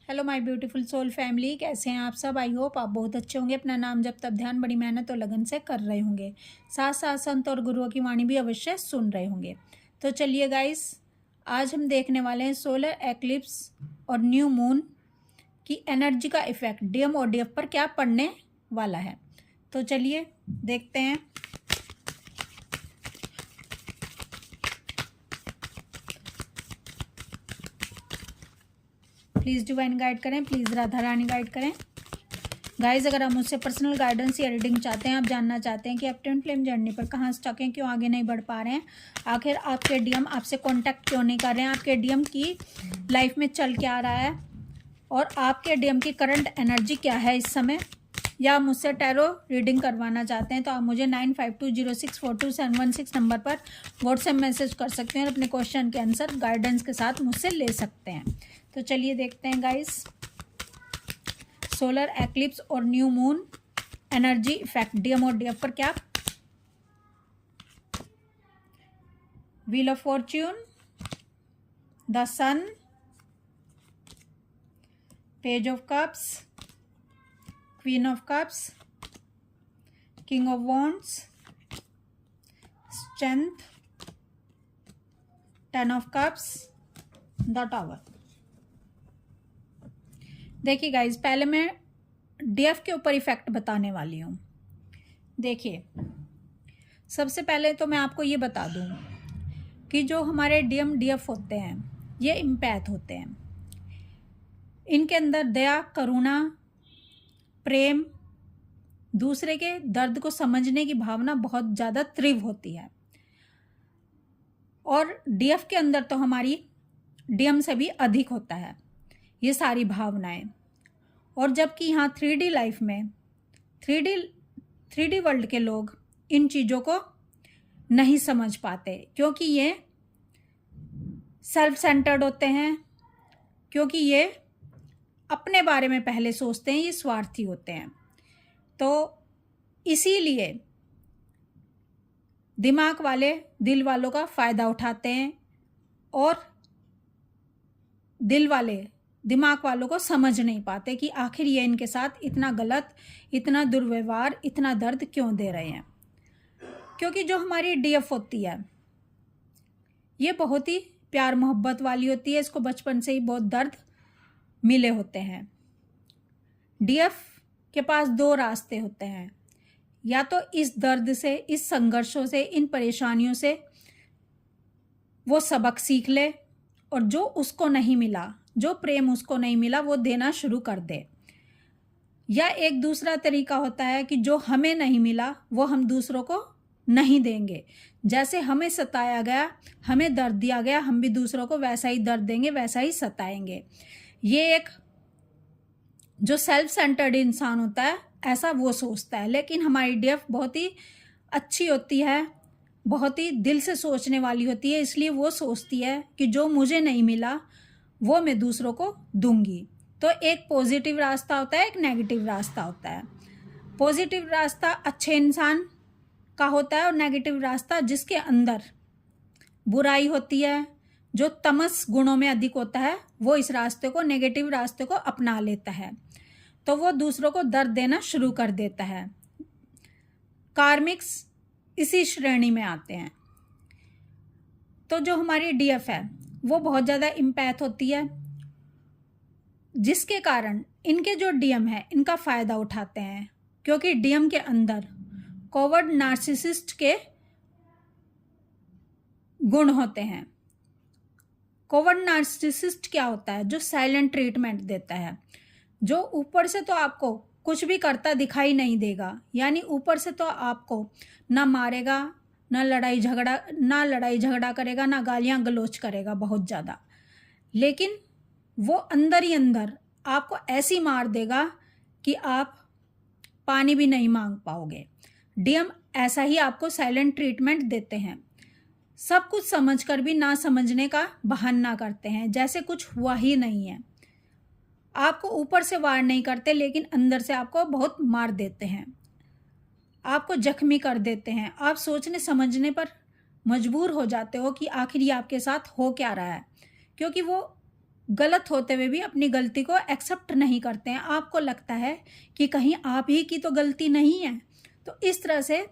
Hello my beautiful soul family, कैसे हैं आप सब। आई होप आप बहुत अच्छे होंगे। अपना नाम जब तब ध्यान बड़ी मेहनत और लगन से कर रहे होंगे, साथ साथ संत और गुरुओं की वाणी भी अवश्य सुन रहे होंगे। तो चलिए गाइस, आज हम देखने वाले हैं सोलर एक्लिप्स और न्यू मून की एनर्जी का इफेक्ट डीएम और डीएफ पर क्या पड़ने वाला है। तो चलिए देखते हैं। प्लीज़ डिवाइन गाइड करें, प्लीज़ राधा रानी गाइड करें। गाइज, अगर आप मुझसे पर्सनल गाइडेंस या रीडिंग चाहते हैं, आप जानना चाहते हैं कि आप ट्विन फ्लेम जर्नी पर कहाँ स्टक हैं, क्यों आगे नहीं बढ़ पा रहे हैं, आखिर आपके डीएम आपसे कांटेक्ट क्यों नहीं कर रहे हैं, आपके डीएम की लाइफ में चल क्या आ रहा है और आपके डीएम की करंट एनर्जी क्या है इस समय, या आप मुझसे टैरो रीडिंग करवाना चाहते हैं, तो आप मुझे 9520642716 नंबर पर व्हाट्सएप मैसेज कर सकते हैं और अपने क्वेश्चन के आंसर गाइडेंस के साथ मुझसे ले सकते हैं। तो चलिए देखते हैं गाइस, सोलर एक्लिप्स और new moon energy effect DM और डीएफ पर क्या। Wheel of fortune, the sun, page of cups, queen of cups, king of wands, strength, ten of cups, the tower. देखिए गाइज, पहले मैं डीएफ के ऊपर effect बताने वाली हूँ। देखिए, सबसे पहले तो मैं आपको ये बता दूँ कि जो हमारे डीएम डीएफ होते हैं, ये इम्पैथ होते हैं। इनके अंदर दया, करुणा, प्रेम, दूसरे के दर्द को समझने की भावना बहुत ज़्यादा तीव्र होती है। और डीएफ के अंदर तो हमारी डीएम से भी अधिक होता है ये सारी भावनाएं। और जबकि यहाँ 3D लाइफ में 3D वर्ल्ड के लोग इन चीज़ों को नहीं समझ पाते, क्योंकि ये सेल्फ सेंटर्ड होते हैं, क्योंकि ये अपने बारे में पहले सोचते हैं, ये स्वार्थी होते हैं। तो इसीलिए दिमाग वाले दिल वालों का फ़ायदा उठाते हैं और दिल वाले दिमाग वालों को समझ नहीं पाते कि आखिर ये इनके साथ इतना गलत, इतना दुर्व्यवहार, इतना दर्द क्यों दे रहे हैं। क्योंकि जो हमारी डीएफ होती है, ये बहुत ही प्यार मोहब्बत वाली होती है। इसको बचपन से ही बहुत दर्द मिले होते हैं। डीएफ के पास दो रास्ते होते हैं, या तो इस दर्द से, इस संघर्षों से, इन परेशानियों से वो सबक सीख ले और जो उसको नहीं मिला, जो प्रेम उसको नहीं मिला, वो देना शुरू कर दे। या एक दूसरा तरीका होता है कि जो हमें नहीं मिला वो हम दूसरों को नहीं देंगे। जैसे हमें सताया गया, हमें दर्द दिया गया, हम भी दूसरों को वैसा ही दर्द देंगे, वैसा ही सताएंगे। ये एक जो सेल्फ सेंटर्ड इंसान होता है, ऐसा वो सोचता है। लेकिन हमारी डीएफ बहुत ही अच्छी होती है, बहुत ही दिल से सोचने वाली होती है। इसलिए वो सोचती है कि जो मुझे नहीं मिला वो मैं दूसरों को दूंगी। तो एक पॉजिटिव रास्ता होता है, एक नेगेटिव रास्ता होता है। पॉजिटिव रास्ता अच्छे इंसान का होता है और नेगेटिव रास्ता जिसके अंदर बुराई होती है, जो तमस गुणों में अधिक होता है, वो इस रास्ते को, नेगेटिव रास्ते को अपना लेता है। तो वो दूसरों को दर्द देना शुरू कर देता है। कार्मिक्स इसी श्रेणी में आते हैं। तो जो हमारी डीएफ है वो बहुत ज़्यादा इम्पैथ होती है, जिसके कारण इनके जो डीएम है इनका फ़ायदा उठाते हैं। क्योंकि डीएम के अंदर कॉवर्ड नार्सिसिस्ट के गुण होते हैं। कॉवर्ड नार्सिसिस्ट क्या होता है? जो साइलेंट ट्रीटमेंट देता है, जो ऊपर से तो आपको कुछ भी करता दिखाई नहीं देगा। यानी ऊपर से तो आपको ना मारेगा, ना लड़ाई झगड़ा करेगा, ना गालियां गलोच करेगा बहुत ज़्यादा, लेकिन वो अंदर ही अंदर आपको ऐसी मार देगा कि आप पानी भी नहीं मांग पाओगे। डीएम ऐसा ही आपको साइलेंट ट्रीटमेंट देते हैं। सब कुछ समझकर भी ना समझने का बहाना करते हैं, जैसे कुछ हुआ ही नहीं है। आपको ऊपर से वार नहीं करते, लेकिन अंदर से आपको बहुत मार देते हैं, आपको जख्मी कर देते हैं। आप सोचने समझने पर मजबूर हो जाते हो कि आखिर ये आपके साथ हो क्या रहा है। क्योंकि वो गलत होते हुए भी अपनी गलती को एक्सेप्ट नहीं करते हैं। आपको लगता है कि कहीं आप ही की तो गलती नहीं है। तो इस तरह से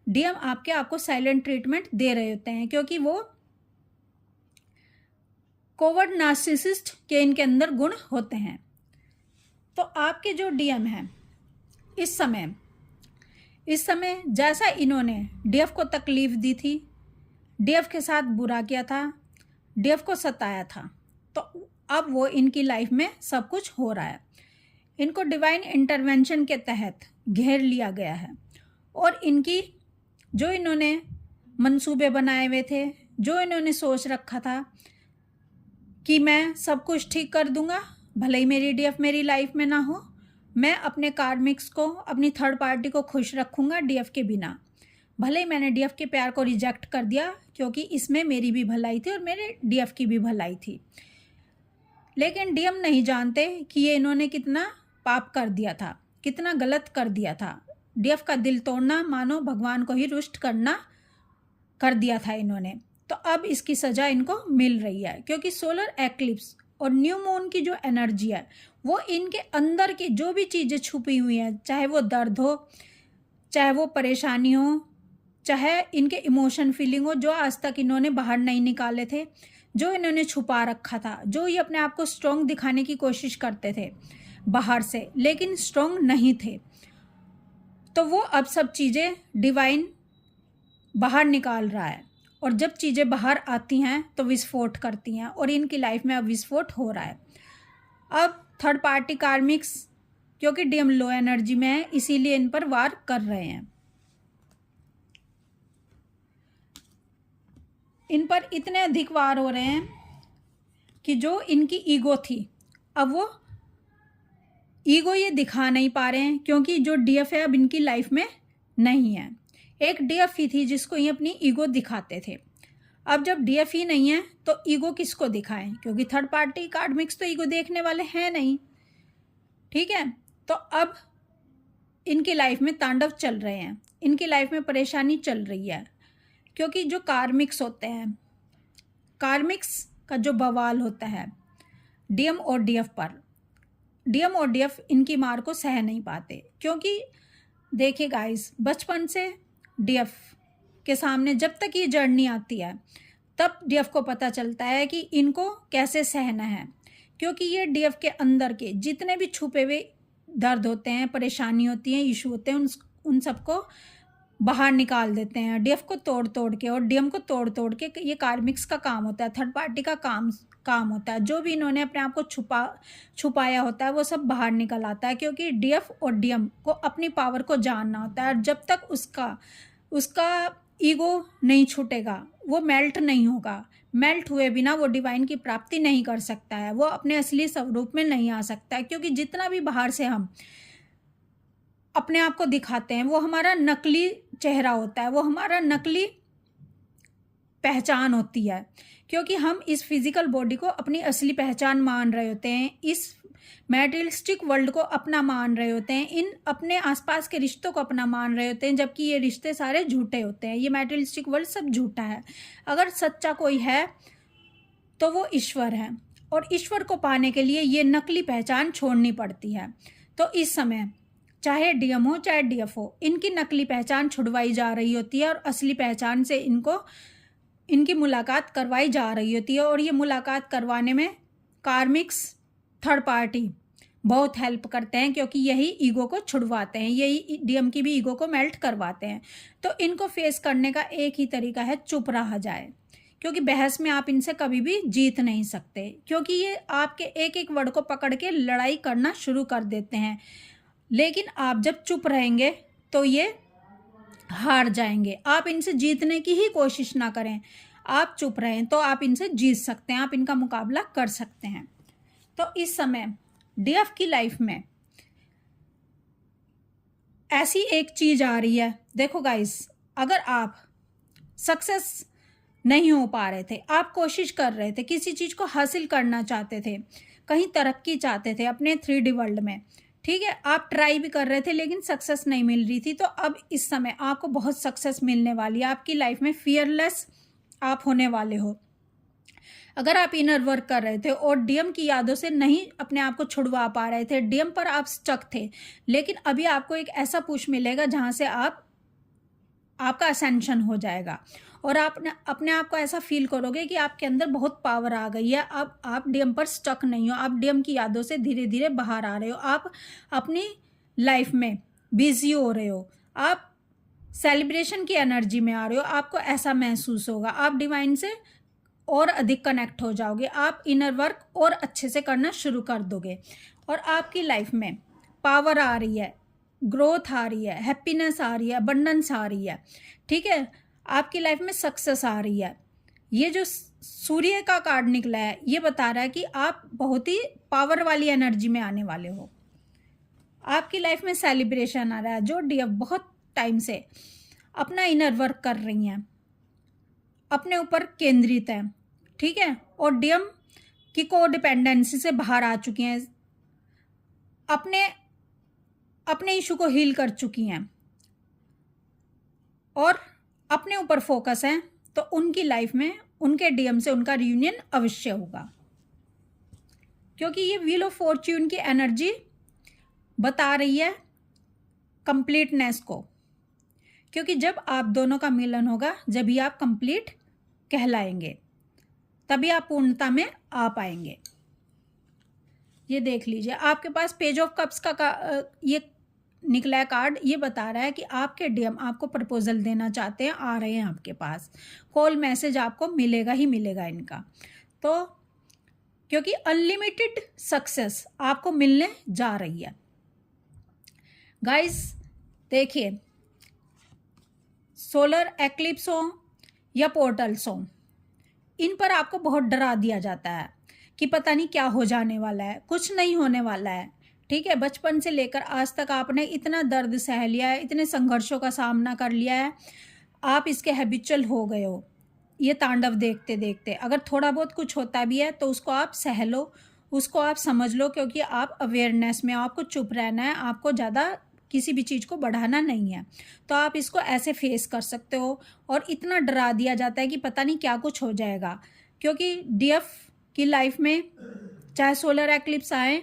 डीएम आपको साइलेंट ट्रीटमेंट दे रहे होते हैं, क्योंकि वो कोवर्ड नार्सिसिस्ट के इनके अंदर गुण होते हैं। तो आपके जो डीएम हैं इस समय जैसा इन्होंने डीएफ को तकलीफ दी थी, डीएफ के साथ बुरा किया था, डीएफ को सताया था, तो अब वो इनकी लाइफ में सब कुछ हो रहा है। इनको डिवाइन इंटरवेंशन के तहत घेर लिया गया है और इनकी जो इन्होंने मंसूबे बनाए हुए थे, जो इन्होंने सोच रखा था कि मैं सब कुछ ठीक कर दूंगा, भले ही मेरी डीएफ मेरी लाइफ में ना हो, मैं अपने कार्मिक्स को, अपनी थर्ड पार्टी को खुश रखूंगा डीएफ के बिना। भले ही मैंने डीएफ के प्यार को रिजेक्ट कर दिया, क्योंकि इसमें मेरी भी भलाई थी और मेरे डीएफ की भी भलाई थी। लेकिन डीएम नहीं जानते कि ये इन्होंने कितना पाप कर दिया था, कितना गलत कर दिया था। डीएफ का दिल तोड़ना मानो भगवान को ही रुष्ट करना कर दिया था इन्होंने। तो अब इसकी सज़ा इनको मिल रही है, क्योंकि सोलर एक्लिप्स और न्यू मून की जो एनर्जी है वो इनके अंदर की जो भी चीज़ें छुपी हुई हैं, चाहे वो दर्द हो, चाहे वो परेशानी हो, चाहे इनके इमोशन फीलिंग हो, जो आज तक इन्होंने बाहर नहीं निकाले थे, जो इन्होंने छुपा रखा था, जो ये अपने आप को स्ट्रॉन्ग दिखाने की कोशिश करते थे बाहर से, लेकिन स्ट्रॉन्ग नहीं थे, तो वो अब सब चीज़ें डिवाइन बाहर निकाल रहा है। और जब चीज़ें बाहर आती हैं तो विस्फोट करती हैं, और इनकी लाइफ में अब विस्फोट हो रहा है। अब थर्ड पार्टी कार्मिक्स, क्योंकि डीएम लो एनर्जी में है, इसीलिए इन पर वार कर रहे हैं। इन पर इतने अधिक वार हो रहे हैं कि जो इनकी ईगो थी, अब वो ईगो ये दिखा नहीं पा रहे हैं, क्योंकि जो डीएफ है अब इनकी लाइफ में नहीं है। एक डीएफ ही थी जिसको ये अपनी ईगो दिखाते थे। अब जब डीएफ ही नहीं है तो ईगो किसको दिखाएं, क्योंकि थर्ड पार्टी कार्मिक्स तो ईगो देखने वाले हैं नहीं। ठीक है, तो अब इनकी लाइफ में तांडव चल रहे हैं, इनकी लाइफ में परेशानी चल रही है, क्योंकि जो कार्मिक्स होते हैं, कार्मिक्स का जो बवाल होता है डीएम और डीएफ पर, डीएम और डीएफ इनकी मार को सह नहीं पाते। क्योंकि देखिए गाइस, बचपन से डीएफ के सामने जब तक ये जर्नी आती है तब डीएफ को पता चलता है कि इनको कैसे सहना है, क्योंकि ये डीएफ के अंदर के जितने भी छुपे हुए दर्द होते हैं, परेशानी होती है, इशू होते हैं, उन सबको बाहर निकाल देते हैं डीएफ को तोड़ तोड़ के। और डीएम को तोड़ तोड़ के ये कार्मिक्स का काम होता है, थर्ड पार्टी का काम होता है। जो भी इन्होंने अपने आप को छुपाया होता है वो सब बाहर निकल आता है, क्योंकि डीएफ और डीएम को अपनी पावर को जानना होता है। और जब तक उसका ईगो नहीं छूटेगा, वो मेल्ट नहीं होगा, मेल्ट हुए बिना वो डिवाइन की प्राप्ति नहीं कर सकता है, वो अपने असली स्वरूप में नहीं आ सकता है। क्योंकि जितना भी बाहर से हम अपने आप को दिखाते हैं वो हमारा नकली चेहरा होता है, वो हमारा नकली पहचान होती है, क्योंकि हम इस फिजिकल बॉडी को अपनी असली पहचान मान रहे होते हैं, इस मैटेरियलिस्टिक वर्ल्ड को अपना मान रहे होते हैं, इन अपने आसपास के रिश्तों को अपना मान रहे होते हैं, जबकि ये रिश्ते सारे झूठे होते हैं। ये मैटेरियलिस्टिक वर्ल्ड सब झूठा है। अगर सच्चा कोई है तो वो ईश्वर है, और ईश्वर को पाने के लिए ये नकली पहचान छोड़नी पड़ती है। तो इस समय चाहे डीएम हो चाहे डीएफ हो, इनकी नकली पहचान छुड़वाई जा रही होती है और असली पहचान से इनकी मुलाकात करवाई जा रही होती है। और ये मुलाकात करवाने में कार्मिक्स, थर्ड पार्टी बहुत हेल्प करते हैं, क्योंकि यही ईगो को छुड़वाते हैं, यही डीएम की भी ईगो को मेल्ट करवाते हैं। तो इनको फेस करने का एक ही तरीका है, चुप रहा जाए, क्योंकि बहस में आप इनसे कभी भी जीत नहीं सकते, क्योंकि ये आपके एक एक वर्ड को पकड़ के लड़ाई करना शुरू कर देते हैं। लेकिन आप जब चुप रहेंगे तो ये हार जाएंगे। आप इनसे जीतने की ही कोशिश ना करें, आप चुप रहें तो आप इनसे जीत सकते हैं, आप इनका मुकाबला कर सकते हैं। तो इस समय डीएफ की लाइफ में ऐसी एक चीज आ रही है। देखो गाइस, अगर आप सक्सेस नहीं हो पा रहे थे, आप कोशिश कर रहे थे, किसी चीज को हासिल करना चाहते थे, कहीं तरक्की चाहते थे अपने 3D वर्ल्ड में, ठीक है, आप ट्राई भी कर रहे थे लेकिन सक्सेस नहीं मिल रही थी, तो अब इस समय आपको बहुत सक्सेस मिलने वाली है। आपकी लाइफ में फियरलेस आप होने वाले हो। अगर आप इनर वर्क कर रहे थे और डीएम की यादों से नहीं अपने आप को छुड़वा पा रहे थे, डीएम पर आप स्टक थे, लेकिन अभी आपको एक ऐसा पुश मिलेगा जहाँ से आपका असेंशन हो जाएगा और आप अपने आप को ऐसा फील करोगे कि आपके अंदर बहुत पावर आ गई है। अब आप डीएम पर स्टक नहीं हो, आप डीएम की यादों से धीरे धीरे बाहर आ रहे हो, आप अपनी लाइफ में बिजी हो रहे हो, आप सेलिब्रेशन की एनर्जी में आ रहे हो। आपको ऐसा महसूस होगा, आप डिवाइन से और अधिक कनेक्ट हो जाओगे, आप इनर वर्क और अच्छे से करना शुरू कर दोगे और आपकी लाइफ में पावर आ रही है, ग्रोथ आ रही है, हैप्पीनेस आ रही है, अबंडेंस आ रही है। ठीक है, आपकी लाइफ में सक्सेस आ रही है। ये जो सूर्य का कार्ड निकला है ये बता रहा है कि आप बहुत ही पावर वाली एनर्जी में आने वाले हो। आपकी लाइफ में सेलिब्रेशन आ रहा है। जो डीएफ बहुत टाइम से अपना इनर वर्क कर रही हैं, अपने ऊपर केंद्रित हैं, ठीक है, और डीएम की कोडिपेंडेंसी से बाहर आ चुकी हैं, अपने इशू को हील कर चुकी हैं और अपने ऊपर फोकस है, तो उनकी लाइफ में उनके डीएम से उनका रियूनियन अवश्य होगा। क्योंकि ये व्हील ऑफ फॉर्च्यून की एनर्जी बता रही है कंप्लीटनेस को, क्योंकि जब आप दोनों का मिलन होगा जब ही आप कंप्लीट कहलाएंगे, तभी आप पूर्णता में आ पाएंगे। ये देख लीजिए, आपके पास पेज ऑफ कप्स का ये निकला है कार्ड। ये बता रहा है कि आपके डीएम आपको प्रपोजल देना चाहते हैं, आ रहे हैं आपके पास, कॉल मैसेज आपको मिलेगा ही मिलेगा इनका। तो क्योंकि अनलिमिटेड सक्सेस आपको मिलने जा रही है। गाइस देखिए, सोलर एक्लिप्स हो या पोर्टल्स हो, इन पर आपको बहुत डरा दिया जाता है कि पता नहीं क्या हो जाने वाला है, कुछ नहीं होने वाला है। ठीक है, बचपन से लेकर आज तक आपने इतना दर्द सह लिया है, इतने संघर्षों का सामना कर लिया है, आप इसके हैबिचुअल हो गए हो ये तांडव देखते देखते। अगर थोड़ा बहुत कुछ होता भी है तो उसको आप सह लो, उसको आप समझ लो, क्योंकि आप अवेयरनेस में, आपको चुप रहना है, आपको ज़्यादा किसी भी चीज़ को बढ़ाना नहीं है। तो आप इसको ऐसे फेस कर सकते हो। और इतना डरा दिया जाता है कि पता नहीं क्या कुछ हो जाएगा, क्योंकि डीएफ की लाइफ में चाहे सोलर एक्लिप्स आए,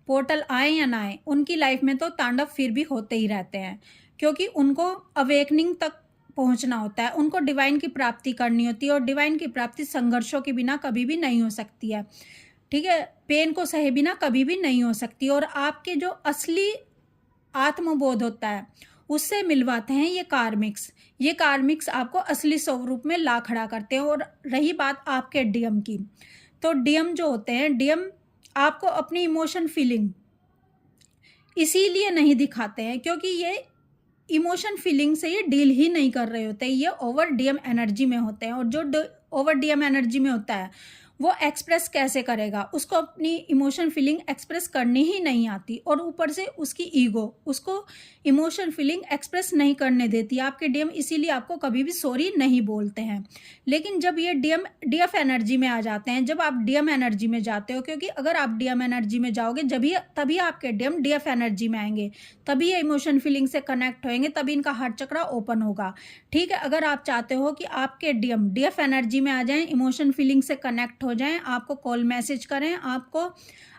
पोर्टल आए या ना आए, उनकी लाइफ में तो तांडव फिर भी होते ही रहते हैं, क्योंकि उनको अवेकनिंग तक पहुंचना होता है, उनको डिवाइन की प्राप्ति करनी होती है। और डिवाइन की प्राप्ति संघर्षों के बिना कभी भी नहीं हो सकती है। ठीक है, पेन को सहे बिना कभी भी नहीं हो सकती। और आपके जो असली आत्मबोध होता है उससे मिलवाते हैं ये कार्मिक्स। ये कार्मिक्स आपको असली स्वरूप में ला खड़ा करते हैं। और रही बात आपके डीएम की, तो डीएम जो होते हैं, डीएम आपको अपनी इमोशन फीलिंग इसीलिए नहीं दिखाते हैं क्योंकि ये इमोशन फीलिंग से ये डील ही नहीं कर रहे होते, ये ओवर डीएम एनर्जी में होते हैं। और जो ओवर डीएम एनर्जी में होता है वो एक्सप्रेस कैसे करेगा, उसको अपनी इमोशन फीलिंग एक्सप्रेस करनी ही नहीं आती, और ऊपर से उसकी ईगो उसको इमोशन फीलिंग एक्सप्रेस नहीं करने देती। आपके डीएम इसीलिए आपको कभी भी सॉरी नहीं बोलते हैं। लेकिन जब ये डीएफ एनर्जी में आ जाते हैं, जब आप डीएम एनर्जी में जाते हो, क्योंकि अगर आप डीएम एनर्जी में जाओगे तभी आपके डीएम डीएफ एनर्जी में आएंगे, तभी ये इमोशन फीलिंग से कनेक्ट होएंगे, तभी इनका हार्ट चक्रा ओपन होगा। ठीक है, अगर आप चाहते हो कि आपके डीएम डीएफ एनर्जी में आ जाएं, इमोशन फीलिंग से कनेक्ट हो जाएं, आपको कॉल मैसेज करें, आपको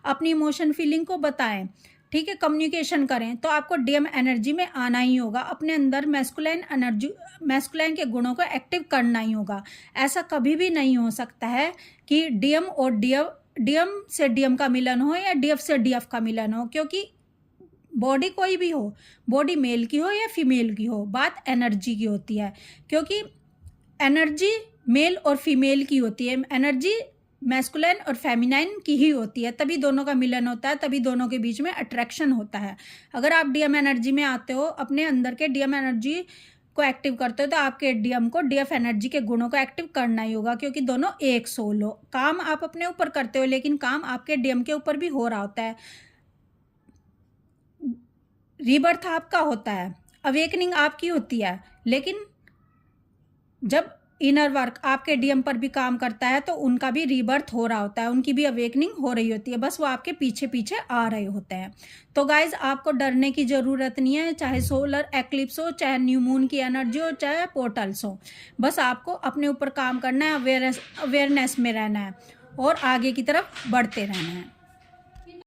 अपनी इमोशन फीलिंग को बताएं, ठीक है, कम्युनिकेशन करें, तो आपको डीएम एनर्जी में आना ही होगा। अपने अंदर मैस्कुलाइन के गुणों को एक्टिव करना ही होगा। ऐसा कभी भी नहीं हो सकता है कि डीएम और डीएम से डीएम का मिलन हो या डीएफ से डीएफ का मिलन हो, क्योंकि बॉडी कोई भी हो, बॉडी मेल की हो या फीमेल की हो, बात एनर्जी की होती है। क्योंकि एनर्जी मेल और फीमेल की होती है, एनर्जी मैस्कुलाइन और फेमिनाइन की ही होती है, तभी दोनों का मिलन होता है, तभी दोनों के बीच में अट्रैक्शन होता है। अगर आप डीएम एनर्जी में आते हो, अपने अंदर के डीएम एनर्जी को एक्टिव करते हो, तो आपके डीएम को डीएफ एनर्जी के गुणों को एक्टिव करना ही होगा, क्योंकि दोनों एक सोल हो। काम आप अपने ऊपर करते हो, लेकिन काम आपके डीएम के ऊपर भी हो रहा होता है। रीबर्थ आपका होता है, अवेकनिंग आपकी होती है, लेकिन जब इनर वर्क आपके डीएम पर भी काम करता है तो उनका भी रीबर्थ हो रहा होता है, उनकी भी अवेकनिंग हो रही होती है, बस वो आपके पीछे पीछे आ रहे होते हैं। तो गाइज आपको डरने की ज़रूरत नहीं है, चाहे सोलर एक्लिप्स हो, चाहे न्यू मून की एनर्जी हो, चाहे पोर्टल्स हो, बस आपको अपने ऊपर काम करना है, अवेयरनेस में रहना है। और आगे की तरफ बढ़ते रहना है।